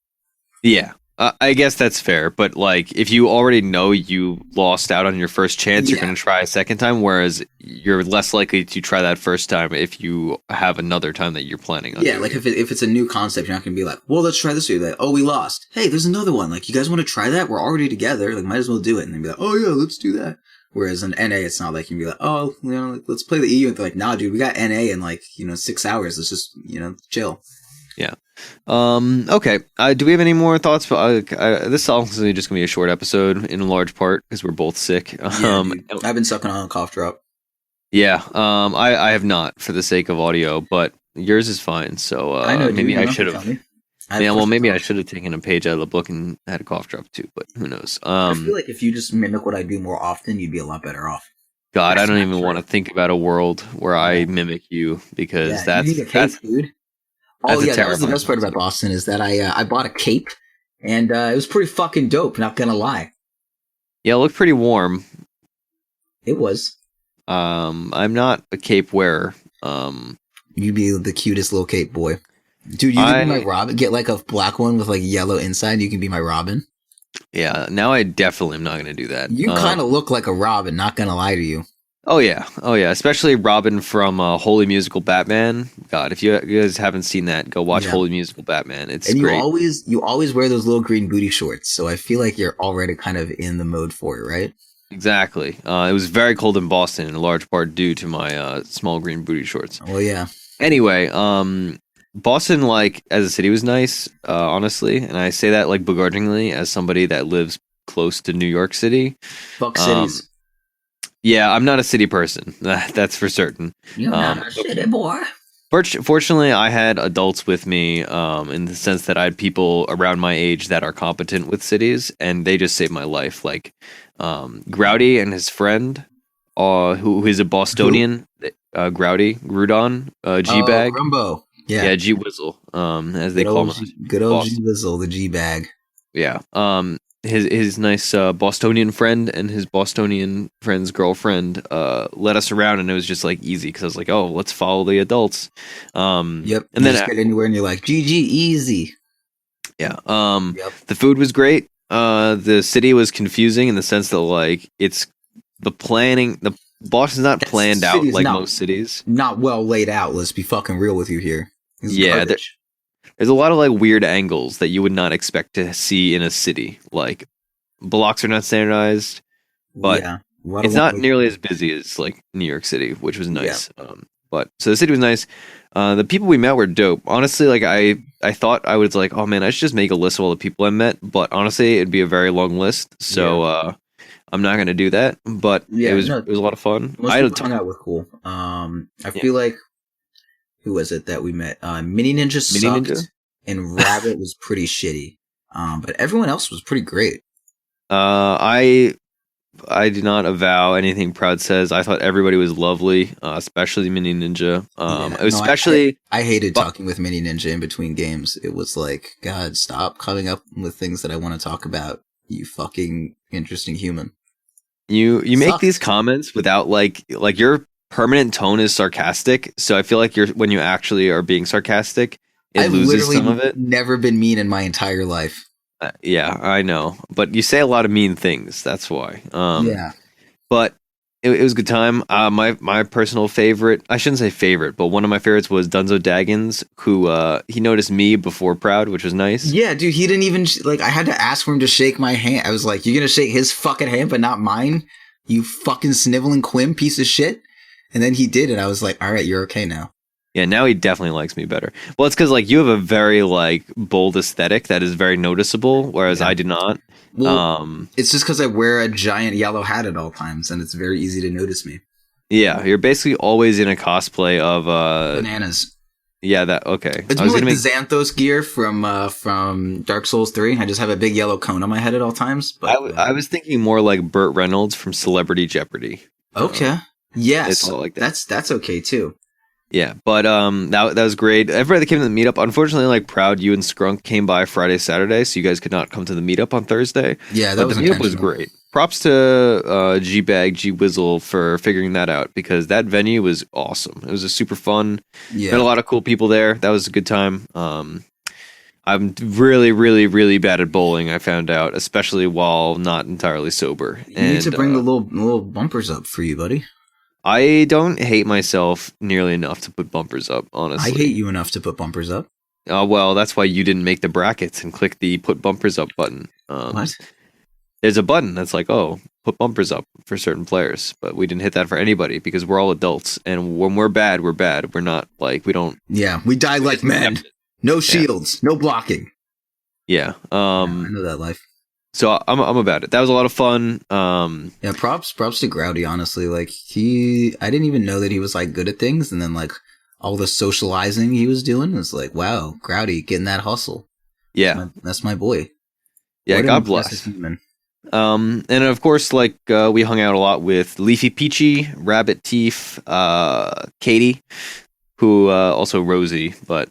Yeah, I guess that's fair. But, like, if you already know you lost out on your first chance, you're going to try a second time, whereas you're less likely to try that first time if you have another time that you're planning on. Yeah, like, if it's a new concept, you're not going to be like, well, let's try this. Like, oh, we lost. Hey, there's another one. Like, you guys want to try that? We're already together. Like, might as well do it. And then be like, oh, yeah, let's do that. Whereas in NA, it's not like you can be like, oh, let's play the EU. And they're like, nah, dude, we got NA in 6 hours. Let's just, chill. Yeah. Okay. Do we have any more thoughts? This is honestly just going to be a short episode in large part because we're both sick. I've been sucking on a cough drop. Yeah. I have not for the sake of audio, but yours is fine. So I know, maybe I should have. Maybe I should have taken a page out of the book and had a cough drop too, but who knows? I feel like if you just mimic what I do more often, you'd be a lot better off. God, I don't even want to think about a world where I mimic you because that's dude. Oh yeah, that was the best part about Boston is that I bought a cape and it was pretty fucking dope. Not gonna lie. Yeah, it looked pretty warm. It was. I'm not a cape wearer. You'd be the cutest little cape boy. Dude, you can be my Robin. Get like a black one with like yellow inside. You can be my Robin. Yeah, now I definitely am not going to do that. You kind of look like a Robin, not going to lie to you. Oh yeah. Especially Robin from Holy Musical Batman. God, if you guys haven't seen that, go watch Holy Musical Batman. It's great. You always wear those little green booty shorts, so I feel like you're already kind of in the mode for it, right? Exactly. It was very cold in Boston, in large part due to my small green booty shorts. Well, yeah. Anyway, Boston, like, as a city was nice, honestly, and I say that, like, begrudgingly as somebody that lives close to New York City. Fuck cities. Yeah, I'm not a city person. That's for certain. You're not a city boy. Fortunately, I had adults with me in the sense that I had people around my age that are competent with cities, and they just saved my life. Like, Grouty and his friend, who is a Bostonian, Grouty, Grudon, G-Bag. Rumbo. Yeah, G-Wizzle, as they call him. Good old G-Wizzle, the G-Bag. Yeah. His nice Bostonian friend and his Bostonian friend's girlfriend led us around, and it was just like easy because I was like, oh, let's follow the adults. Yep. And then just get anywhere, and you're like, GG, easy. Yeah. The food was great. The city was confusing in the sense that like it's the planning. The Boston's not planned out like most cities. Not well laid out. Let's be fucking real with you here. Yeah. There's a lot of like weird angles that you would not expect to see in a city. Like blocks are not standardized, but it's not nearly as busy as like New York City, which was nice. Yeah. But so the city was nice. The people we met were dope. Honestly, like I thought I was like, oh man, I should just make a list of all the people I met. But honestly, it'd be a very long list. So I'm not gonna do that. But it was a lot of fun. Most people hung out with cool. I feel like who was it that we met? Mini Ninja sucked, and Rabbit was pretty shitty. But everyone else was pretty great. I did not avow anything Proud says. I thought everybody was lovely, especially Mini Ninja. I hated talking with Mini Ninja in between games. It was like, God, stop coming up with things that I want to talk about. You fucking interesting human. You make these comments without like your permanent tone is sarcastic. So I feel like when you actually are being sarcastic, it loses some of it. I've never been mean in my entire life. Yeah, I know, but you say a lot of mean things. That's why. But it was a good time. My personal favorite, I shouldn't say favorite, but one of my favorites was Dunzo Daggins, who he noticed me before Proud, which was nice. Yeah, dude, he didn't even I had to ask for him to shake my hand. I was like, "You're gonna shake his fucking hand, but not mine, you fucking sniveling Quim piece of shit." And then he did, and I was like, "All right, you're okay now." Yeah, now he definitely likes me better. Well, it's because like you have a very like bold aesthetic that is very noticeable, whereas I do not. Well, it's just because I wear a giant yellow hat at all times, and it's very easy to notice me. Yeah, you're basically always in a cosplay of bananas. Yeah, that okay. It's more like the Xanthos gear from Dark Souls 3. I just have a big yellow cone on my head at all times. But I was thinking more like Burt Reynolds from Celebrity Jeopardy. Okay. Yes. It's all like that. That's okay too. Yeah, but that was great. Everybody that came to the meetup, unfortunately, like Proud, you and Scrunk came by Friday, Saturday, so you guys could not come to the meetup on Thursday. Yeah, the meetup was great. Props to G-Bag, G-Wizzle for figuring that out, because that venue was awesome. It was a super fun. Yeah. Met a lot of cool people there. That was a good time. I'm really, really, really bad at bowling, I found out, especially while not entirely sober. You need to bring the little bumpers up for you, buddy. I don't hate myself nearly enough to put bumpers up, honestly. I hate you enough to put bumpers up. Well, that's why you didn't make the brackets and click the put bumpers up button. What? There's a button that's like, oh, put bumpers up for certain players, but we didn't hit that for anybody because we're all adults, and when we're bad, we're bad. We're not like, we don't. Yeah, we die like men. No shields, no blocking. Yeah. I know that life. So I'm about it. That was a lot of fun. Yeah, props to Growdy, honestly. Like I didn't even know that he was like good at things, and then like all the socializing he was doing was like, wow, Growdy getting that hustle. Yeah, that's my boy. Yeah, God bless. And of course, like we hung out a lot with Leafy Peachy, Rabbit Teeth, Katie, who also Rosie, but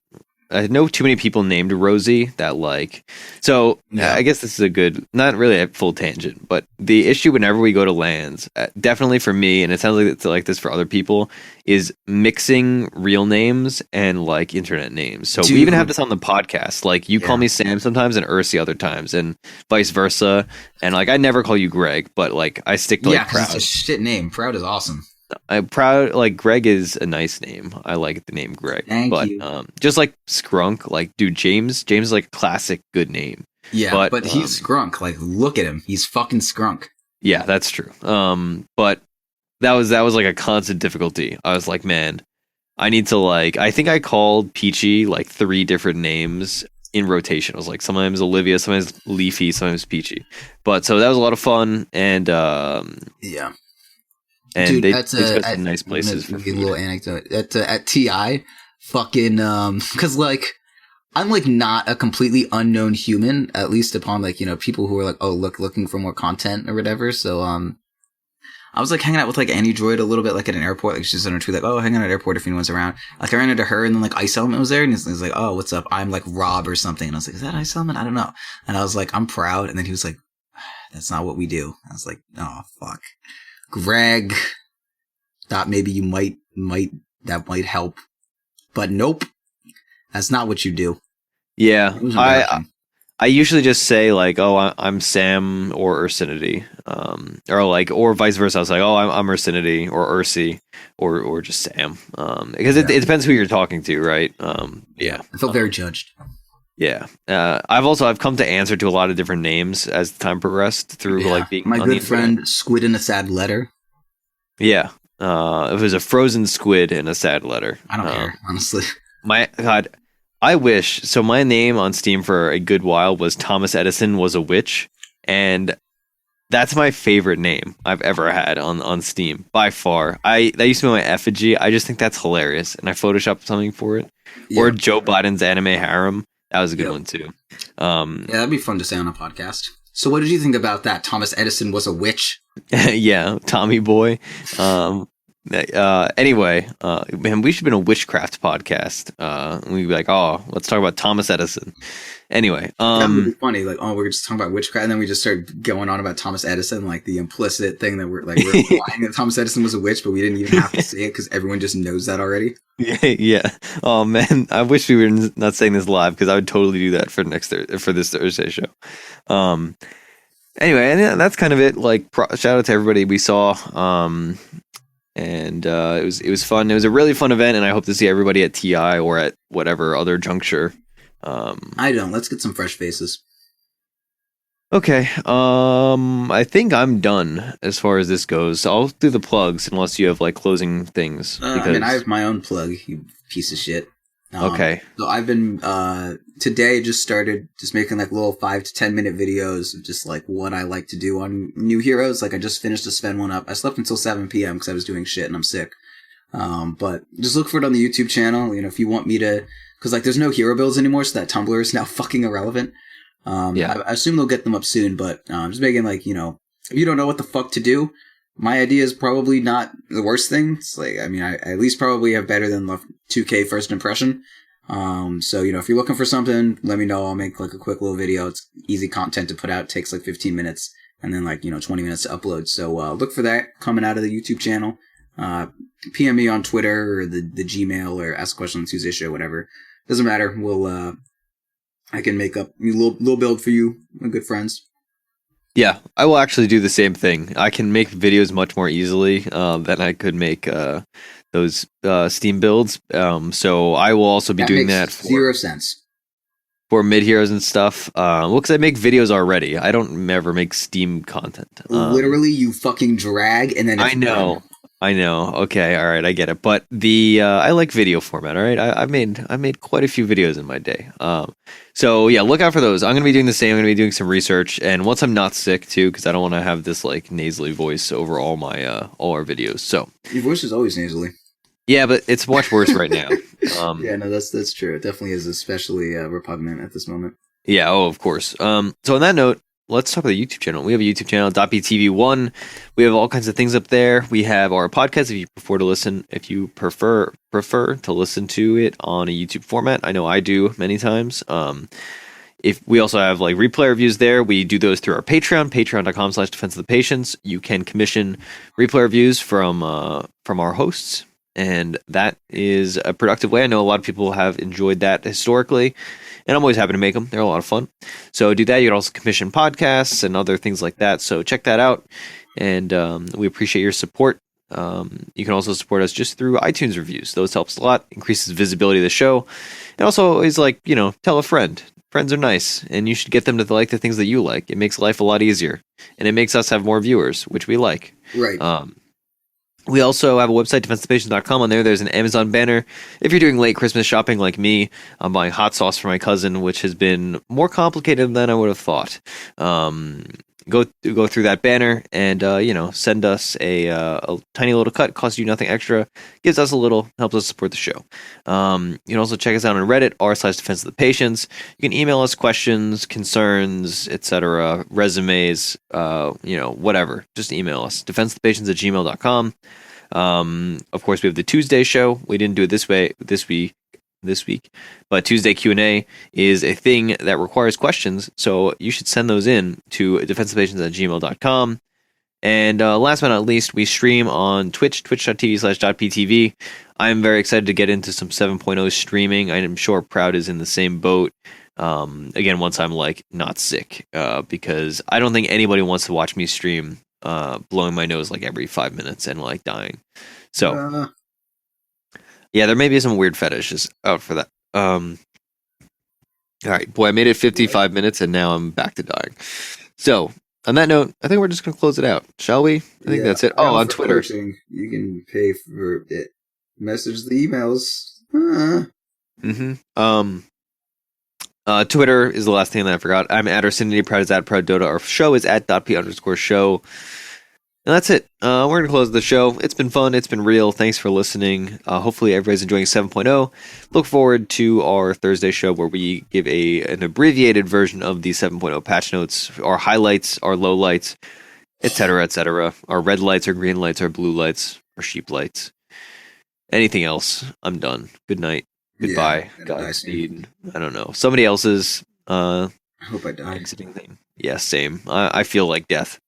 I know too many people named Rosie that like, so yeah. I guess this is a good, not really a full tangent, but the issue whenever we go to LANs, definitely for me, and it sounds like it's like this for other people, is mixing real names and like internet names. So we even have this on the podcast. Like you call me Sam sometimes and Ursi other times and vice versa. And like, I never call you Greg, but like I stick to like Proud. It's a shit name. Proud is awesome. I'm Proud, like Greg is a nice name. I like the name Greg. Thank you. Just like Scrunk, like dude, James is like a classic good name. Yeah, but he's Scrunk. Like, look at him. He's fucking Scrunk. Yeah, that's true. But that was like a constant difficulty. I was like, man, I need to like. I think I called Peachy like 3 different names in rotation. I was like, sometimes Olivia, sometimes Leafy, sometimes Peachy. But so that was a lot of fun, and yeah. And dude, they got some nice places for food. A little anecdote at TI, fucking because like I'm like not a completely unknown human, at least upon like, you know, people who are like, oh, looking for more content or whatever. So I was like hanging out with like Annie Droid a little bit, like at an airport. Like she's on her tweet, like, oh, hang out at an airport if anyone's around. Like I ran into her, and then like Ice Element was there, and he's like, oh, what's up? I'm like Rob or something. And I was like, is that Ice Element? I don't know. And I was like, I'm Proud. And then he was like, that's not what we do. I was like, oh fuck. Greg, thought maybe you might help, but nope, that's not what you do. Yeah, I usually just say like, oh, I'm Sam or Ursinity, or vice versa. I was like, oh, I'm Ursinity or Ursi or just Sam, because it depends who you're talking to, right? Yeah, I felt very judged. Yeah, I've come to answer to a lot of different names as time progressed through like being my good friend Squid in a Sad Letter. Yeah, It was a frozen squid and a sad letter. I don't care, honestly. My God, I wish. So my name on Steam for a good while was Thomas Edison Was a Witch, and that's my favorite name I've ever had on Steam by far. That used to be my effigy. I just think that's hilarious, and I photoshopped something for it. Yeah. Or Joe Biden's anime harem. That was a good one too. Yeah, that'd be fun to say on a podcast. So, what did you think about that? Thomas Edison was a witch. Yeah, Tommy Boy. Anyway, man, we should have been a witchcraft podcast. We'd be like, oh, let's talk about Thomas Edison. Anyway, that would be funny. Like, oh, we're just talking about witchcraft, and then we just start going on about Thomas Edison, like the implicit thing that we're implying that Thomas Edison was a witch, but we didn't even have to say it because everyone just knows that already. Yeah. Oh man, I wish we were not saying this live because I would totally do that for this Thursday show. Anyway, and that's kind of it. Like, shout out to everybody we saw. And it was fun. It was a really fun event, and I hope to see everybody at TI or at whatever other juncture. Let's get some fresh faces. Okay. I think I'm done as far as this goes. I'll do the plugs unless you have like closing things. I have my own plug, you piece of shit. Okay. So I've been today just started just making like little 5 to 10 minute videos of just like what I like to do on new heroes. Like I just finished a Sven one up. I slept until 7 p.m. because I was doing shit and I'm sick. But just look for it on the YouTube channel. You know, if you want me to, because like there's no hero builds anymore, so that Tumblr is now fucking irrelevant. I assume they'll get them up soon, but I'm just making like, you know, if you don't know what the fuck to do, my idea is probably not the worst thing. It's like, I mean, I at least probably have better than 2K first impression. So, you know, if you're looking for something, let me know. I'll make like a quick little video. It's easy content to put out. It takes like 15 minutes and then like, you know, 20 minutes to upload. So, look for that coming out of the YouTube channel. PM me on Twitter or the Gmail or ask a question on Tuesday show, whatever. Doesn't matter. I can make up a little build for you, my good friends. Yeah, I will actually do the same thing. I can make videos much more easily than I could make those Steam builds. So I will also be doing that for 0 cents for mid heroes and stuff. Well, because I make videos already. I don't ever make Steam content. Literally, you fucking drag and then it's I know. Okay, all right, I get it. But I like video format. All right, I made quite a few videos in my day. So yeah, look out for those. I'm gonna be doing the same. I'm gonna be doing some research, and once I'm not sick too, because I don't want to have this like nasally voice over all our videos. So your voice is always nasally. Yeah, but it's much worse right now. Yeah, no, that's true. It definitely is especially repugnant at this moment. Yeah. Oh, of course. So on that note, let's talk about the YouTube channel. We have a YouTube channel, DotP TV1. We have all kinds of things up there. We have our podcast if you prefer to listen to it on a YouTube format. I know I do many times. If we also have like replay reviews there, we do those through our Patreon, patreon.com/defense of the patients. You can commission replay reviews from our hosts, and that is a productive way. I know a lot of people have enjoyed that historically, and I'm always happy to make them. They're a lot of fun. So do that. You can also commission podcasts and other things like that. So check that out. And we appreciate your support. You can also support us just through iTunes reviews. Those helps a lot, increases visibility of the show. And also always tell a friend. Friends are nice, and you should get them to like the things that you like. It makes life a lot easier, and it makes us have more viewers, which we like. Right. We also have a website, defenseofthepatient.com. On there, there's an Amazon banner. If you're doing late Christmas shopping like me, I'm buying hot sauce for my cousin, which has been more complicated than I would have thought. Go through that banner and send us a tiny little cut. Costs you nothing extra. Gives us a little, helps us support the show. You can also check us out on Reddit, r/Defense of the Patients. You can email us questions, concerns, etc., resumes, whatever. Just email us, defenseofthepatients@gmail.com. Of course, we have the Tuesday show. We didn't do it this week, but Tuesday Q&A is a thing that requires questions, so you should send those in to defenseofpatients@gmail.com. And last but not least, we stream on Twitch, twitch.tv/.ptv. I'm very excited to get into some 7.0 streaming. I am sure Proud is in the same boat. Again, once I'm not sick, because I don't think anybody wants to watch me stream blowing my nose every 5 minutes and dying. So yeah, there may be some weird fetishes out for that. All right, boy, I made it 55 minutes and now I'm back to dying. So on that note, I think we're just going to close it out, shall we? I think that's it. Oh, on Twitter. Coaching, you can pay for it. Message the emails. Twitter is the last thing that I forgot. I'm at Ursinity, Proud is at Proud Dota. Our show is at .p_show. And that's it. We're going to close the show. It's been fun. It's been real. Thanks for listening. Hopefully everybody's enjoying 7.0. Look forward to our Thursday show where we give an abbreviated version of the 7.0 patch notes, our highlights, our lowlights, etc., etc. Our red lights, our green lights, our blue lights, our sheep lights. Anything else, I'm done. Good night. Goodbye. Godspeed. I don't know. Somebody else's I hope I die. exiting thing. Yeah, same. I feel like death.